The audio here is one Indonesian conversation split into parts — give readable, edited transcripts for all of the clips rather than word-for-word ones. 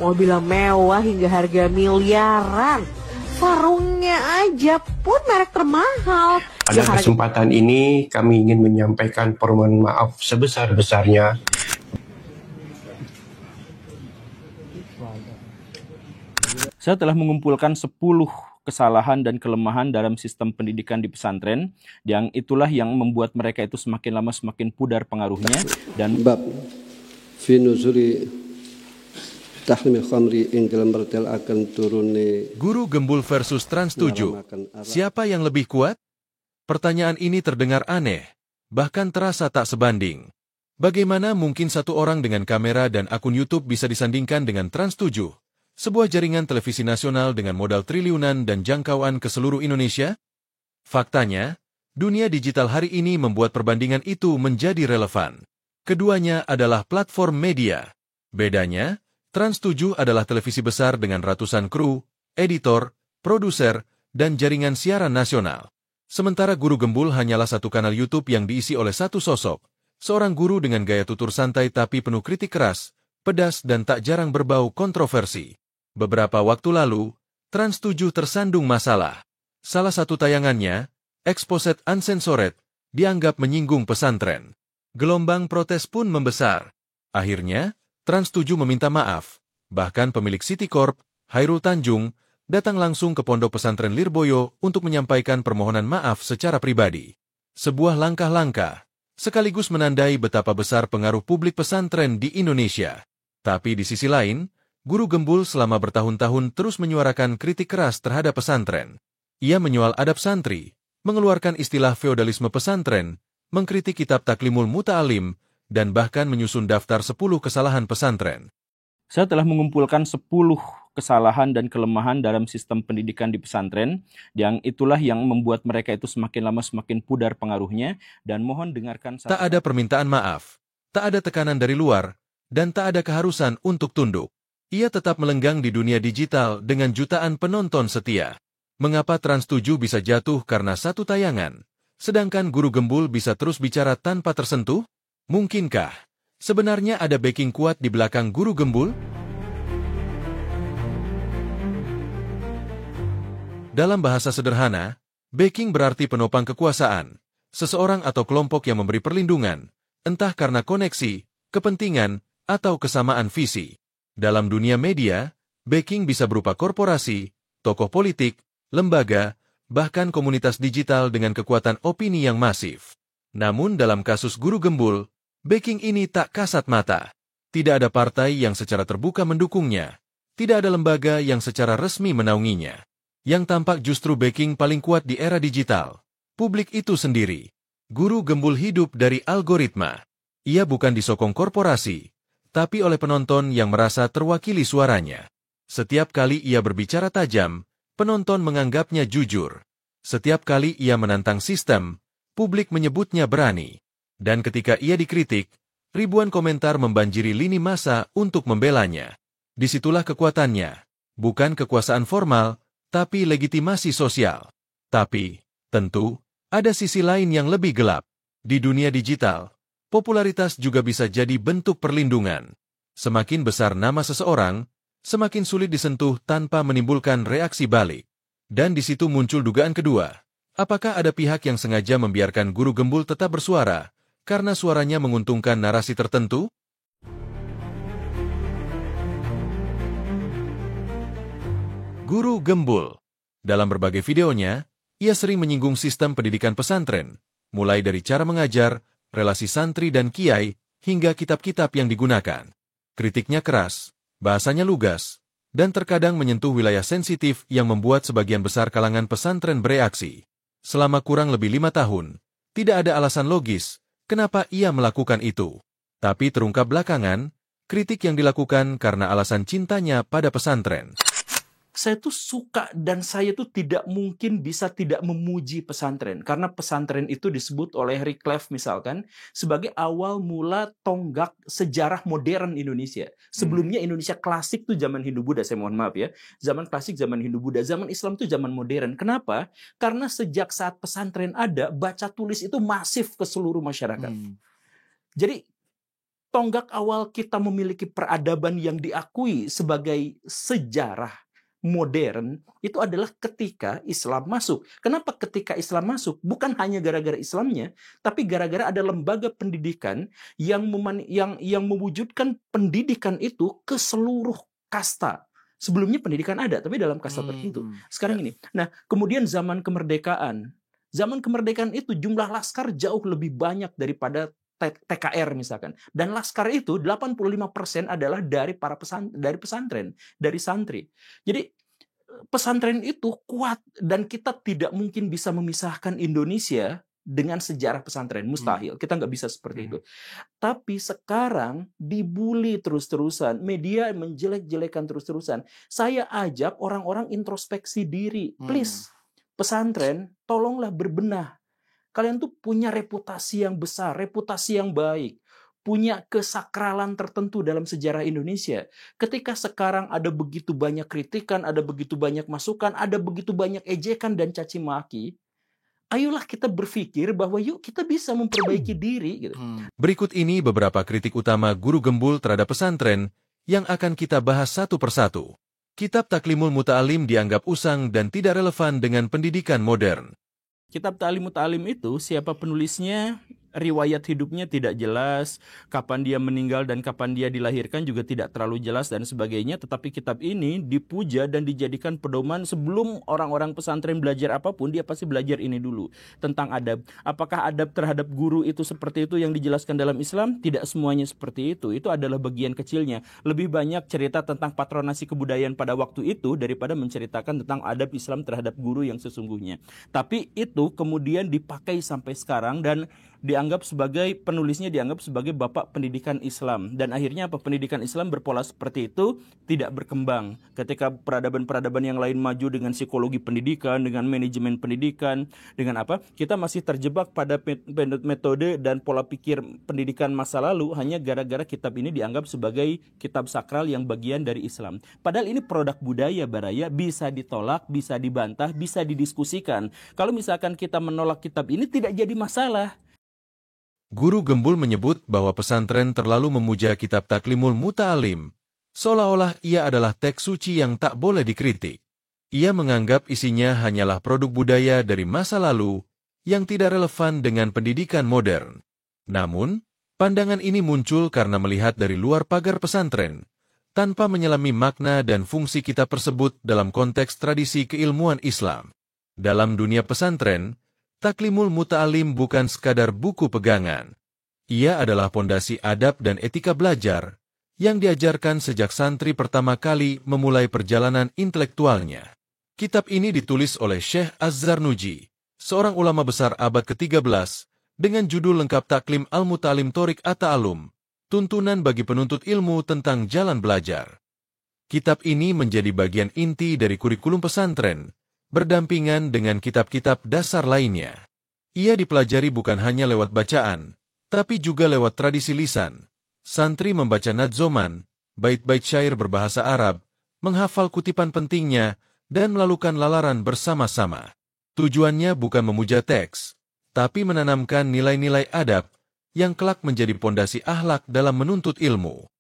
mobil yang mewah hingga harga miliaran. Sarungnya aja pun merek termahal. Pada kesempatan ini kami ingin menyampaikan permohonan maaf sebesar-besarnya. Saya telah mengumpulkan 10 kesalahan dan kelemahan dalam sistem pendidikan di pesantren, yang itulah yang membuat mereka itu semakin lama semakin pudar pengaruhnya. Dan bab fi nuzuli tahrimil khamri ing dalam bertel akan turune Guru Gembul versus Trans 7. Siapa yang lebih kuat? Pertanyaan ini terdengar aneh, bahkan terasa tak sebanding. Bagaimana mungkin satu orang dengan kamera dan akun YouTube bisa disandingkan dengan Trans 7? Sebuah jaringan televisi nasional dengan modal triliunan dan jangkauan ke seluruh Indonesia? Faktanya, dunia digital hari ini membuat perbandingan itu menjadi relevan. Keduanya adalah platform media. Bedanya, Trans 7 adalah televisi besar dengan ratusan kru, editor, produser, dan jaringan siaran nasional. Sementara Guru Gembul hanyalah satu kanal YouTube yang diisi oleh satu sosok, seorang guru dengan gaya tutur santai tapi penuh kritik keras, pedas dan tak jarang berbau kontroversi. Beberapa waktu lalu, Trans 7 tersandung masalah. Salah satu tayangannya, Exposed Uncensored, dianggap menyinggung pesantren. Gelombang protes pun membesar. Akhirnya, Trans 7 meminta maaf. Bahkan pemilik City Corp, Hairul Tanjung, datang langsung ke Pondok Pesantren Lirboyo untuk menyampaikan permohonan maaf secara pribadi. Sebuah langkah-langkah, sekaligus menandai betapa besar pengaruh publik pesantren di Indonesia. Tapi di sisi lain, Guru Gembul selama bertahun-tahun terus menyuarakan kritik keras terhadap pesantren. Ia menyoal adab santri, mengeluarkan istilah feodalisme pesantren, mengkritik kitab Taklimul Muta'alim, dan bahkan menyusun daftar 10 kesalahan pesantren. saya telah mengumpulkan 10 kesalahan dan kelemahan dalam sistem pendidikan di pesantren, yang itulah yang membuat mereka itu semakin lama semakin pudar pengaruhnya, dan mohon dengarkan. Tak ada permintaan maaf, tak ada tekanan dari luar, dan tak ada keharusan untuk tunduk. Ia tetap melenggang di dunia digital dengan jutaan penonton setia. Mengapa Trans 7 bisa jatuh karena satu tayangan, sedangkan Guru Gembul bisa terus bicara tanpa tersentuh? Mungkinkah sebenarnya ada backing kuat di belakang Guru Gembul? Dalam bahasa sederhana, backing berarti penopang kekuasaan, seseorang atau kelompok yang memberi perlindungan, entah karena koneksi, kepentingan, atau kesamaan visi. Dalam dunia media, backing bisa berupa korporasi, tokoh politik, lembaga, bahkan komunitas digital dengan kekuatan opini yang masif. Namun dalam kasus Guru Gembul, backing ini tak kasat mata. Tidak ada partai yang secara terbuka mendukungnya. Tidak ada lembaga yang secara resmi menaunginya. Yang tampak justru backing paling kuat di era digital. Publik itu sendiri. Guru Gembul hidup dari algoritma. Ia bukan disokong korporasi, tapi oleh penonton yang merasa terwakili suaranya. Setiap kali ia berbicara tajam, penonton menganggapnya jujur. Setiap kali ia menantang sistem, publik menyebutnya berani. Dan ketika ia dikritik, ribuan komentar membanjiri lini massa untuk membelanya. Disitulah kekuatannya. Bukan kekuasaan formal, tapi legitimasi sosial. Tapi, tentu, ada sisi lain yang lebih gelap. Di dunia digital, popularitas juga bisa jadi bentuk perlindungan. Semakin besar nama seseorang, semakin sulit disentuh tanpa menimbulkan reaksi balik. Dan di situ muncul dugaan kedua. Apakah ada pihak yang sengaja membiarkan Guru Gembul tetap bersuara, karena suaranya menguntungkan narasi tertentu? Guru Gembul. Dalam berbagai videonya, ia sering menyinggung sistem pendidikan pesantren, mulai dari cara mengajar, relasi santri dan kiai, hingga kitab-kitab yang digunakan. Kritiknya keras, bahasanya lugas, dan terkadang menyentuh wilayah sensitif yang membuat sebagian besar kalangan pesantren bereaksi. Selama kurang lebih 5 tahun, tidak ada alasan logis kenapa ia melakukan itu. Tapi terungkap belakangan, kritik yang dilakukan karena alasan cintanya pada pesantren. Saya tuh suka dan saya tuh tidak mungkin bisa tidak memuji pesantren. Karena pesantren itu disebut oleh Rick Clef misalkan sebagai awal mula tonggak sejarah modern Indonesia. Sebelumnya Indonesia klasik tuh zaman Hindu-Buddha, saya mohon maaf ya. Zaman klasik, zaman Hindu-Buddha, zaman Islam tuh zaman modern. Kenapa? Karena sejak saat pesantren ada, baca tulis itu masif ke seluruh masyarakat. Jadi tonggak awal kita memiliki peradaban yang diakui sebagai sejarah modern itu adalah ketika Islam masuk. Kenapa ketika Islam masuk? Bukan hanya gara-gara Islamnya, tapi gara-gara ada lembaga pendidikan yang mewujudkan pendidikan itu ke seluruh kasta. Sebelumnya pendidikan ada, tapi dalam kasta tertentu. Sekarang ini. Nah, kemudian zaman kemerdekaan. Zaman kemerdekaan itu jumlah laskar jauh lebih banyak daripada TKR misalkan. Dan laskar itu 85% adalah dari dari pesantren, dari santri. Jadi pesantren itu kuat dan kita tidak mungkin bisa memisahkan Indonesia dengan sejarah pesantren. Mustahil. Kita nggak bisa seperti itu. Tapi sekarang dibully terus-terusan. Media menjelek-jelekan terus-terusan. Saya ajak orang-orang introspeksi diri. Please, pesantren, tolonglah berbenah. Kalian tuh punya reputasi yang besar, reputasi yang baik. Punya kesakralan tertentu dalam sejarah Indonesia. Ketika sekarang ada begitu banyak kritikan, ada begitu banyak masukan, ada begitu banyak ejekan dan caci maki, ayolah kita berpikir bahwa yuk kita bisa memperbaiki diri. Gitu. Berikut ini beberapa kritik utama Guru Gembul terhadap pesantren yang akan kita bahas satu persatu. Kitab Taklimul Muta'alim dianggap usang dan tidak relevan dengan pendidikan modern. Kitab Ta'lim Muta'alim itu siapa penulisnya, riwayat hidupnya tidak jelas, kapan dia meninggal dan kapan dia dilahirkan juga tidak terlalu jelas dan sebagainya. Tetapi kitab ini dipuja dan dijadikan pedoman sebelum orang-orang pesantren belajar apapun, dia pasti belajar ini dulu tentang adab. Apakah adab terhadap guru itu seperti itu yang dijelaskan dalam Islam? Tidak semuanya seperti itu. Itu adalah bagian kecilnya. Lebih banyak cerita tentang patronasi kebudayaan pada waktu itu daripada menceritakan tentang adab Islam terhadap guru yang sesungguhnya. Tapi itu kemudian dipakai sampai sekarang dan dianggap sebagai penulisnya dianggap sebagai bapak pendidikan Islam dan akhirnya apa, pendidikan Islam berpola seperti itu tidak berkembang ketika peradaban-peradaban yang lain maju dengan psikologi pendidikan, dengan manajemen pendidikan, dengan apa, kita masih terjebak pada metode dan pola pikir pendidikan masa lalu hanya gara-gara kitab ini dianggap sebagai kitab sakral yang bagian dari Islam. Padahal ini produk budaya Baraya, bisa ditolak, bisa dibantah, bisa didiskusikan. Kalau misalkan kita menolak kitab ini tidak jadi masalah. Guru Gembul menyebut bahwa pesantren terlalu memuja kitab Taklimul Muta'alim, seolah-olah ia adalah teks suci yang tak boleh dikritik. Ia menganggap isinya hanyalah produk budaya dari masa lalu yang tidak relevan dengan pendidikan modern. Namun, pandangan ini muncul karena melihat dari luar pagar pesantren, tanpa menyelami makna dan fungsi kitab tersebut dalam konteks tradisi keilmuan Islam. Dalam dunia pesantren, Taklimul Muta'alim bukan sekadar buku pegangan. Ia adalah pondasi adab dan etika belajar yang diajarkan sejak santri pertama kali memulai perjalanan intelektualnya. Kitab ini ditulis oleh Syekh Az-Zarnuji, seorang ulama besar abad ke-13, dengan judul lengkap Taklim Al-Muta'alim Thoriq At-Ta'allum, tuntunan bagi penuntut ilmu tentang jalan belajar. Kitab ini menjadi bagian inti dari kurikulum pesantren, berdampingan dengan kitab-kitab dasar lainnya. Ia dipelajari bukan hanya lewat bacaan, tapi juga lewat tradisi lisan. Santri membaca nadzoman, bait-bait syair berbahasa Arab, menghafal kutipan pentingnya, dan melakukan lalaran bersama-sama. Tujuannya bukan memuja teks, tapi menanamkan nilai-nilai adab yang kelak menjadi pondasi akhlak dalam menuntut ilmu.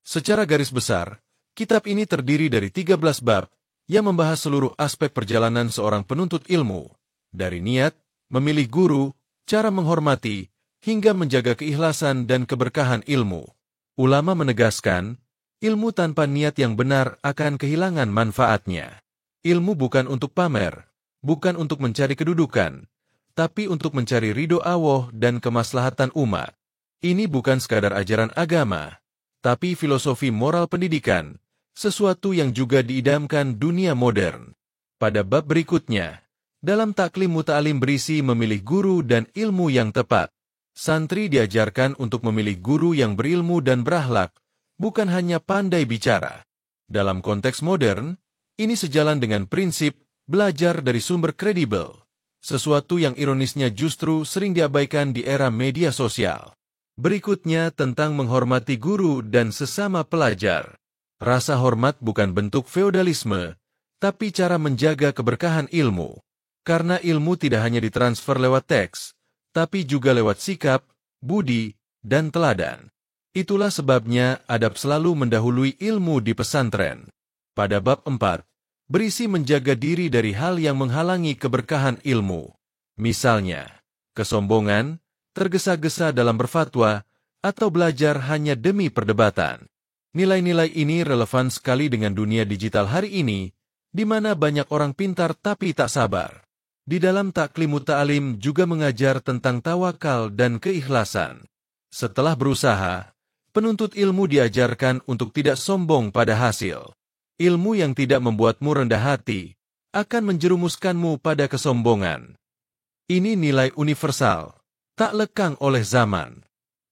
Secara garis besar, kitab ini terdiri dari 13 bab yang membahas seluruh aspek perjalanan seorang penuntut ilmu, dari niat, memilih guru, cara menghormati, hingga menjaga keikhlasan dan keberkahan ilmu. Ulama menegaskan, ilmu tanpa niat yang benar akan kehilangan manfaatnya. Ilmu bukan untuk pamer, bukan untuk mencari kedudukan, tapi untuk mencari ridho Allah dan kemaslahatan umat. Ini bukan sekadar ajaran agama, tapi filosofi moral pendidikan, sesuatu yang juga diidamkan dunia modern. Pada bab berikutnya, dalam Taklim Muta'alim berisi memilih guru dan ilmu yang tepat. Santri diajarkan untuk memilih guru yang berilmu dan berakhlak, bukan hanya pandai bicara. Dalam konteks modern, ini sejalan dengan prinsip belajar dari sumber kredibel, sesuatu yang ironisnya justru sering diabaikan di era media sosial. Berikutnya tentang menghormati guru dan sesama pelajar. Rasa hormat bukan bentuk feodalisme, tapi cara menjaga keberkahan ilmu. Karena ilmu tidak hanya ditransfer lewat teks, tapi juga lewat sikap, budi, dan teladan. Itulah sebabnya adab selalu mendahului ilmu di pesantren. Pada bab 4, berisi menjaga diri dari hal yang menghalangi keberkahan ilmu. Misalnya, kesombongan, tergesa-gesa dalam berfatwa, atau belajar hanya demi perdebatan. Nilai-nilai ini relevan sekali dengan dunia digital hari ini, di mana banyak orang pintar tapi tak sabar. Di dalam Taklimut Ta'alim juga mengajar tentang tawakal dan keikhlasan. Setelah berusaha, penuntut ilmu diajarkan untuk tidak sombong pada hasil. Ilmu yang tidak membuatmu rendah hati akan menjerumuskanmu pada kesombongan. Ini nilai universal, tak lekang oleh zaman.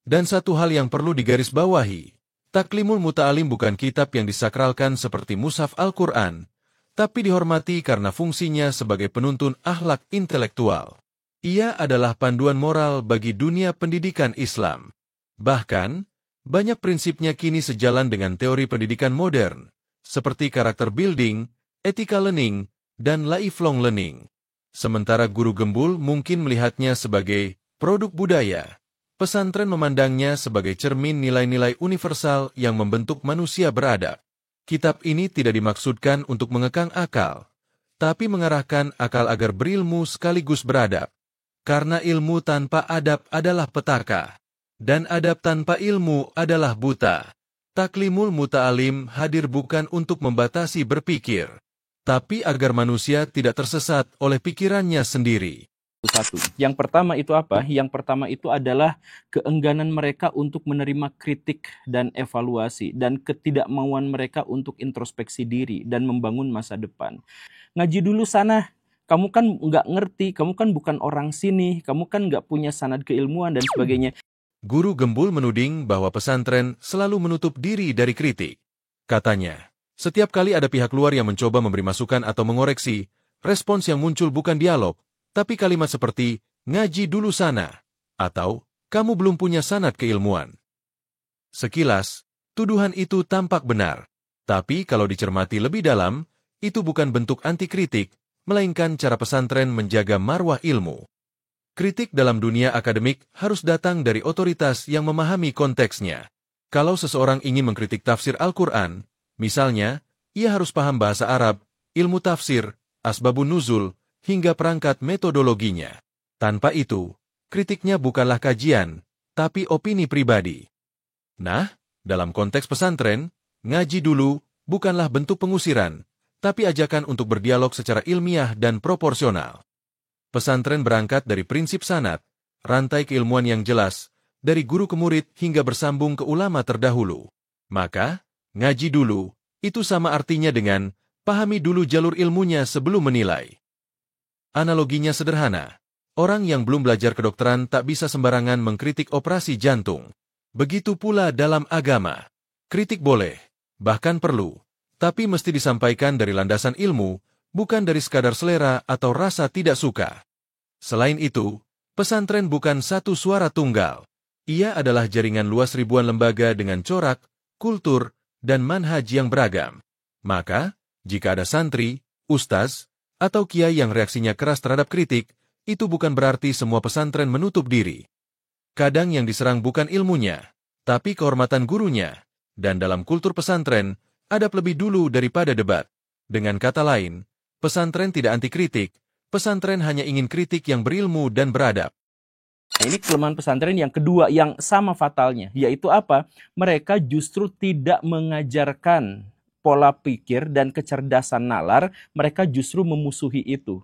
Dan satu hal yang perlu digarisbawahi, Taklimul Muta'alim bukan kitab yang disakralkan seperti mushaf Al-Quran, tapi dihormati karena fungsinya sebagai penuntun akhlak intelektual. Ia adalah panduan moral bagi dunia pendidikan Islam. Bahkan, banyak prinsipnya kini sejalan dengan teori pendidikan modern, seperti karakter building, ethical learning, dan lifelong learning. Sementara guru gembul mungkin melihatnya sebagai produk budaya, pesantren memandangnya sebagai cermin nilai-nilai universal yang membentuk manusia beradab. Kitab ini tidak dimaksudkan untuk mengekang akal, tapi mengarahkan akal agar berilmu sekaligus beradab. Karena ilmu tanpa adab adalah petaka, dan adab tanpa ilmu adalah buta. Taklimul Muta'alim hadir bukan untuk membatasi berpikir, tapi agar manusia tidak tersesat oleh pikirannya sendiri. Satu. Yang pertama itu apa? Yang pertama itu adalah keengganan mereka untuk menerima kritik dan evaluasi, dan ketidakmauan mereka untuk introspeksi diri dan membangun masa depan. Ngaji dulu sana, kamu kan nggak ngerti, kamu kan bukan orang sini, kamu kan nggak punya sanad keilmuan dan sebagainya. Guru gembul menuding bahwa pesantren selalu menutup diri dari kritik. Katanya, setiap kali ada pihak luar yang mencoba memberi masukan atau mengoreksi, respons yang muncul bukan dialog, tapi kalimat seperti, ngaji dulu sana, atau, kamu belum punya sanad keilmuan. Sekilas, tuduhan itu tampak benar, tapi kalau dicermati lebih dalam, itu bukan bentuk anti kritik, melainkan cara pesantren menjaga marwah ilmu. Kritik dalam dunia akademik harus datang dari otoritas yang memahami konteksnya. Kalau seseorang ingin mengkritik tafsir Al-Quran, misalnya, ia harus paham bahasa Arab, ilmu tafsir, asbabun nuzul, hingga perangkat metodologinya. Tanpa itu, kritiknya bukanlah kajian, tapi opini pribadi. Nah, dalam konteks pesantren, ngaji dulu bukanlah bentuk pengusiran, tapi ajakan untuk berdialog secara ilmiah dan proporsional. Pesantren berangkat dari prinsip sanad, rantai keilmuan yang jelas, dari guru ke murid hingga bersambung ke ulama terdahulu. Maka, ngaji dulu, itu sama artinya dengan, pahami dulu jalur ilmunya sebelum menilai. Analoginya sederhana, orang yang belum belajar kedokteran tak bisa sembarangan mengkritik operasi jantung. Begitu pula dalam agama. Kritik boleh, bahkan perlu, tapi mesti disampaikan dari landasan ilmu, bukan dari sekadar selera atau rasa tidak suka. Selain itu, pesantren bukan satu suara tunggal. Ia adalah jaringan luas ribuan lembaga dengan corak, kultur, dan manhaj yang beragam. Maka, jika ada santri, ustaz, atau kiai yang reaksinya keras terhadap kritik, itu bukan berarti semua pesantren menutup diri. Kadang yang diserang bukan ilmunya, tapi kehormatan gurunya, dan dalam kultur pesantren, adab lebih dulu daripada debat. Dengan kata lain, pesantren tidak anti kritik, pesantren hanya ingin kritik yang berilmu dan beradab. Nah, ini kelemahan pesantren yang kedua yang sama fatalnya, yaitu apa? Mereka justru tidak mengajarkan pola pikir dan kecerdasan nalar, mereka justru memusuhi itu.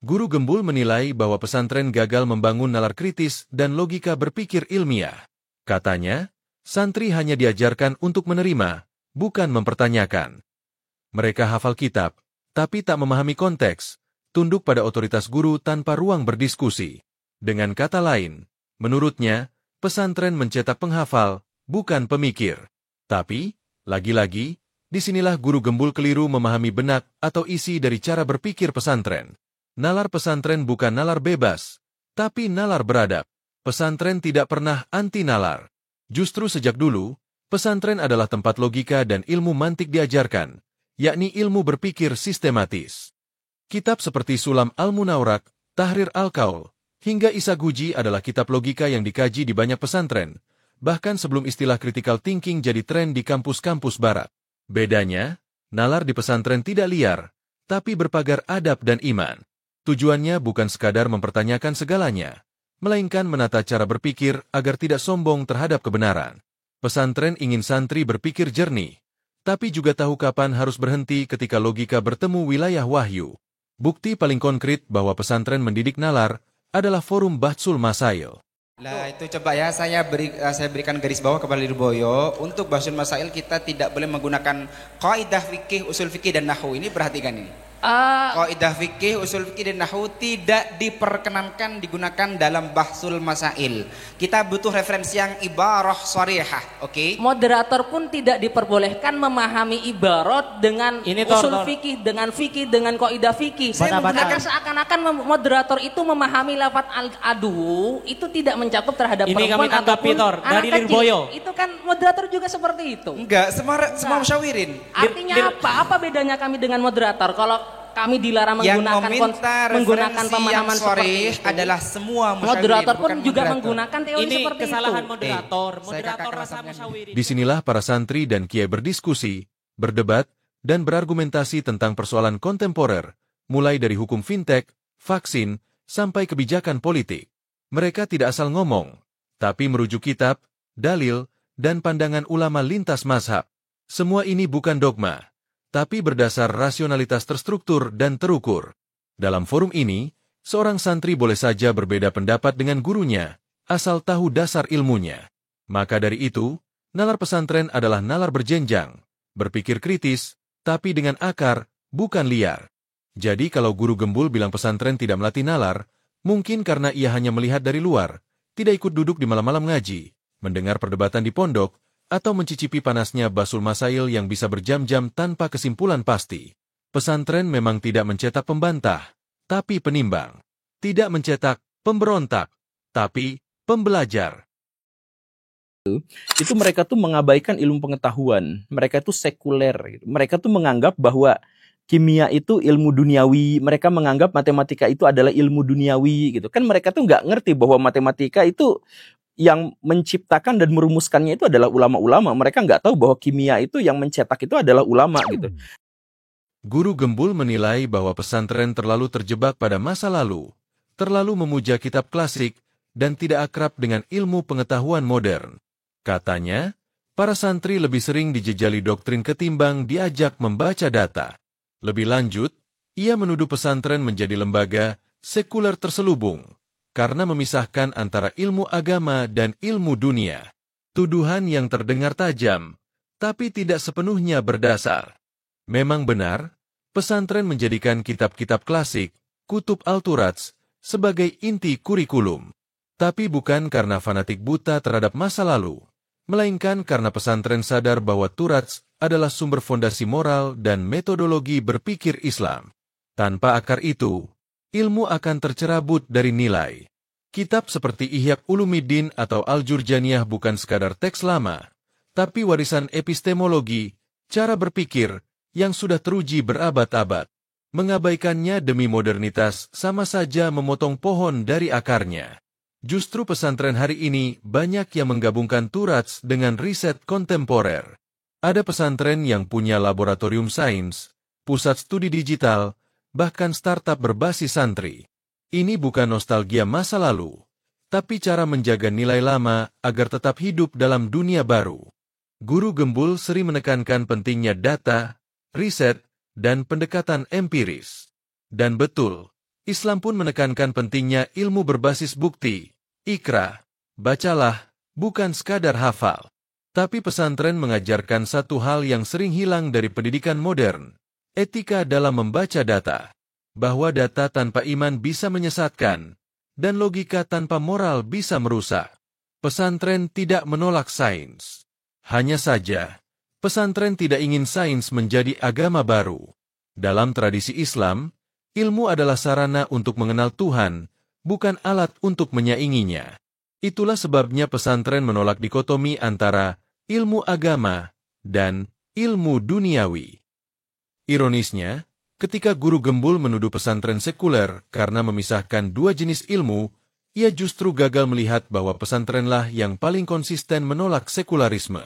Guru gembul menilai bahwa pesantren gagal membangun nalar kritis dan logika berpikir ilmiah. Katanya, santri hanya diajarkan untuk menerima, bukan mempertanyakan. Mereka hafal kitab, tapi tak memahami konteks, tunduk pada otoritas guru tanpa ruang berdiskusi. Dengan kata lain, menurutnya, pesantren mencetak penghafal, bukan pemikir. Tapi, lagi-lagi, disinilah guru gembul keliru memahami benak atau isi dari cara berpikir pesantren. Nalar pesantren bukan nalar bebas, tapi nalar beradab. Pesantren tidak pernah anti nalar. Justru sejak dulu, pesantren adalah tempat logika dan ilmu mantik diajarkan, yakni ilmu berpikir sistematis. Kitab seperti Sulam Al-Munawrak, Tahrir Al-Qaul, hingga Ishaq Huji adalah kitab logika yang dikaji di banyak pesantren, bahkan sebelum istilah critical thinking jadi tren di kampus-kampus barat. Bedanya, nalar di pesantren tidak liar, tapi berpagar adab dan iman. Tujuannya bukan sekadar mempertanyakan segalanya, melainkan menata cara berpikir agar tidak sombong terhadap kebenaran. Pesantren ingin santri berpikir jernih, tapi juga tahu kapan harus berhenti ketika logika bertemu wilayah wahyu. Bukti paling konkret bahwa pesantren mendidik nalar adalah forum Bahsul Masail. Nah itu coba ya saya berikan garis bawah kepada Lirboyo. Untuk Bahsul Masail kita tidak boleh menggunakan kaidah fikih, usul fikih dan nahwu. Ini perhatikan ini. Kaidah fikih, usul fikih dan nahwu tidak diperkenankan digunakan dalam Bahsul Masail. Kita butuh referensi yang ibarah sharihah, oke? Moderator pun tidak diperbolehkan memahami ibarat dengan usul fikih, dengan kaidah fikih. Saya menggunakan seakan-akan moderator itu memahami lafaz al-adu itu tidak mencakup terhadap perempuan ataupun anak kecil. Itu kan moderator juga seperti itu. Enggak, semua musyawirin. Artinya apa bedanya kami dengan moderator? Kalau kami dilarang menggunakan pemahaman seperti itu adalah semua musyawirin. Moderator pun juga menggunakan teori ini seperti kesalahan itu. moderator rasa musyawirin. Disinilah para santri dan kiai berdiskusi, berdebat, dan berargumentasi tentang persoalan kontemporer, mulai dari hukum fintech, vaksin, sampai kebijakan politik. Mereka tidak asal ngomong, tapi merujuk kitab, dalil, dan pandangan ulama lintas mazhab. Semua ini bukan dogma, tapi berdasar rasionalitas terstruktur dan terukur. Dalam forum ini, seorang santri boleh saja berbeda pendapat dengan gurunya, asal tahu dasar ilmunya. Maka dari itu, nalar pesantren adalah nalar berjenjang, berpikir kritis, tapi dengan akar, bukan liar. Jadi kalau guru gembul bilang pesantren tidak melatih nalar, mungkin karena ia hanya melihat dari luar, tidak ikut duduk di malam-malam ngaji, mendengar perdebatan di pondok, atau mencicipi panasnya Bahsul Masail yang bisa berjam-jam tanpa kesimpulan pasti. Pesantren memang tidak mencetak pembantah, tapi penimbang. Tidak mencetak pemberontak, tapi pembelajar. Itu mereka tuh mengabaikan ilmu pengetahuan. Mereka itu sekuler. Mereka tuh menganggap bahwa kimia itu ilmu duniawi. Mereka menganggap matematika itu adalah ilmu duniawi gitu. Kan mereka tuh nggak ngerti bahwa matematika itu yang menciptakan dan merumuskannya itu adalah ulama-ulama. Mereka nggak tahu bahwa kimia itu yang mencetak itu adalah ulama gitu. Guru gembul menilai bahwa pesantren terlalu terjebak pada masa lalu, terlalu memuja kitab klasik, dan tidak akrab dengan ilmu pengetahuan modern. Katanya, para santri lebih sering dijejali doktrin ketimbang diajak membaca data. Lebih lanjut, ia menuduh pesantren menjadi lembaga sekuler terselubung, karena memisahkan antara ilmu agama dan ilmu dunia. Tuduhan yang terdengar tajam, tapi tidak sepenuhnya berdasar. Memang benar, pesantren menjadikan kitab-kitab klasik, kutub al-Turats, sebagai inti kurikulum. Tapi bukan karena fanatik buta terhadap masa lalu, melainkan karena pesantren sadar bahwa Turats adalah sumber fondasi moral dan metodologi berpikir Islam. Tanpa akar itu, ilmu akan tercerabut dari nilai. Kitab seperti Ihya Ulumuddin atau Al-Jurjaniyah bukan sekadar teks lama, tapi warisan epistemologi, cara berpikir, yang sudah teruji berabad-abad. Mengabaikannya demi modernitas sama saja memotong pohon dari akarnya. Justru pesantren hari ini banyak yang menggabungkan Turats dengan riset kontemporer. Ada pesantren yang punya laboratorium sains, pusat studi digital, bahkan startup berbasis santri. Ini bukan nostalgia masa lalu, tapi cara menjaga nilai lama agar tetap hidup dalam dunia baru. Guru gembul sering menekankan pentingnya data, riset, dan pendekatan empiris. Dan betul, Islam pun menekankan pentingnya ilmu berbasis bukti. Ikra, bacalah, bukan sekadar hafal. Tapi pesantren mengajarkan satu hal yang sering hilang dari pendidikan modern, etika dalam membaca data. Bahwa data tanpa iman bisa menyesatkan, dan logika tanpa moral bisa merusak. Pesantren tidak menolak sains. Hanya saja, pesantren tidak ingin sains menjadi agama baru. Dalam tradisi Islam, ilmu adalah sarana untuk mengenal Tuhan, bukan alat untuk menyainginya. Itulah sebabnya pesantren menolak dikotomi antara ilmu agama dan ilmu duniawi. Ironisnya, ketika guru Gembul menuduh pesantren sekuler karena memisahkan dua jenis ilmu, ia justru gagal melihat bahwa pesantrenlah yang paling konsisten menolak sekularisme.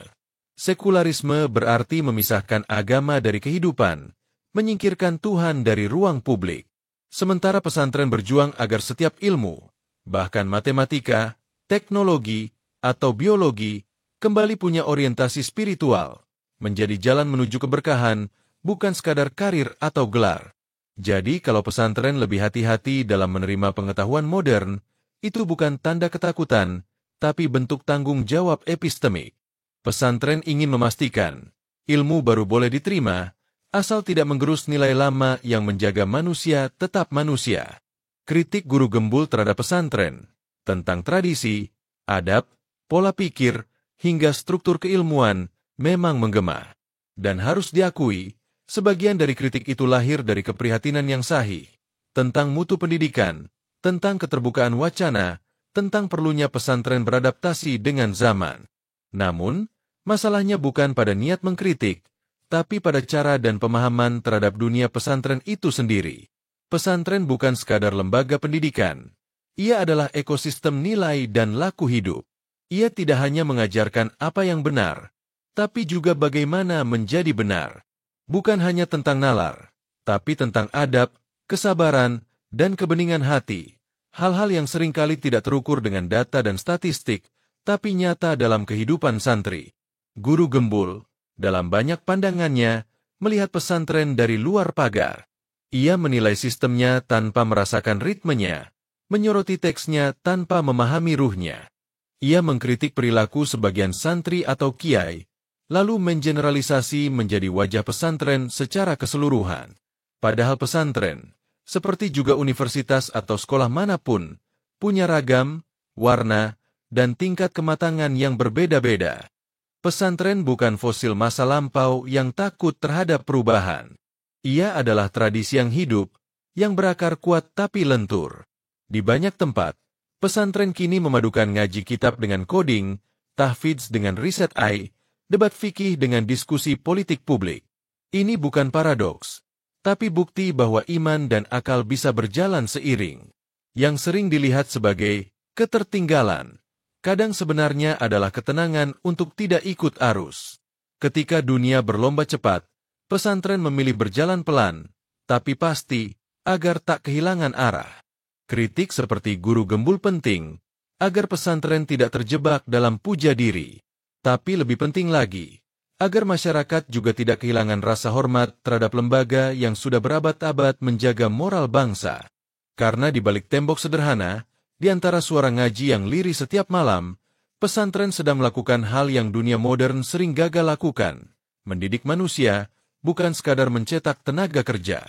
Sekularisme berarti memisahkan agama dari kehidupan, menyingkirkan Tuhan dari ruang publik. Sementara pesantren berjuang agar setiap ilmu, bahkan matematika, teknologi, atau biologi, kembali punya orientasi spiritual, menjadi jalan menuju keberkahan, bukan sekadar karir atau gelar. Jadi kalau pesantren lebih hati-hati dalam menerima pengetahuan modern, itu bukan tanda ketakutan, tapi bentuk tanggung jawab epistemik. Pesantren ingin memastikan, ilmu baru boleh diterima, asal tidak menggerus nilai lama yang menjaga manusia tetap manusia. Kritik guru Gembul terhadap pesantren, tentang tradisi, adab, pola pikir, hingga struktur keilmuan, memang menggema. Dan harus diakui, sebagian dari kritik itu lahir dari keprihatinan yang sahih, tentang mutu pendidikan, tentang keterbukaan wacana, tentang perlunya pesantren beradaptasi dengan zaman. Namun, masalahnya bukan pada niat mengkritik, tapi pada cara dan pemahaman terhadap dunia pesantren itu sendiri. Pesantren bukan sekadar lembaga pendidikan. Ia adalah ekosistem nilai dan laku hidup. Ia tidak hanya mengajarkan apa yang benar, tapi juga bagaimana menjadi benar. Bukan hanya tentang nalar, tapi tentang adab, kesabaran, dan kebeningan hati. Hal-hal yang seringkali tidak terukur dengan data dan statistik, tapi nyata dalam kehidupan santri. Guru Gembul, dalam banyak pandangannya, melihat pesantren dari luar pagar. Ia menilai sistemnya tanpa merasakan ritmenya, menyoroti teksnya tanpa memahami ruhnya. Ia mengkritik perilaku sebagian santri atau kiai, lalu mengeneralisasi menjadi wajah pesantren secara keseluruhan. Padahal pesantren, seperti juga universitas atau sekolah manapun, punya ragam, warna, dan tingkat kematangan yang berbeda-beda. Pesantren bukan fosil masa lampau yang takut terhadap perubahan. Ia adalah tradisi yang hidup, yang berakar kuat tapi lentur. Di banyak tempat, pesantren kini memadukan ngaji kitab dengan coding, tahfidz dengan riset AI, debat fikih dengan diskusi politik publik. Ini bukan paradoks, tapi bukti bahwa iman dan akal bisa berjalan seiring. Yang sering dilihat sebagai ketertinggalan, kadang sebenarnya adalah ketenangan untuk tidak ikut arus. Ketika dunia berlomba cepat, pesantren memilih berjalan pelan, tapi pasti, agar tak kehilangan arah. Kritik seperti guru Gembul penting, agar pesantren tidak terjebak dalam puja diri. Tapi lebih penting lagi, agar masyarakat juga tidak kehilangan rasa hormat terhadap lembaga yang sudah berabad-abad menjaga moral bangsa. Karena di balik tembok sederhana, di antara suara ngaji yang lirih setiap malam, pesantren sedang melakukan hal yang dunia modern sering gagal lakukan, mendidik manusia, bukan sekadar mencetak tenaga kerja.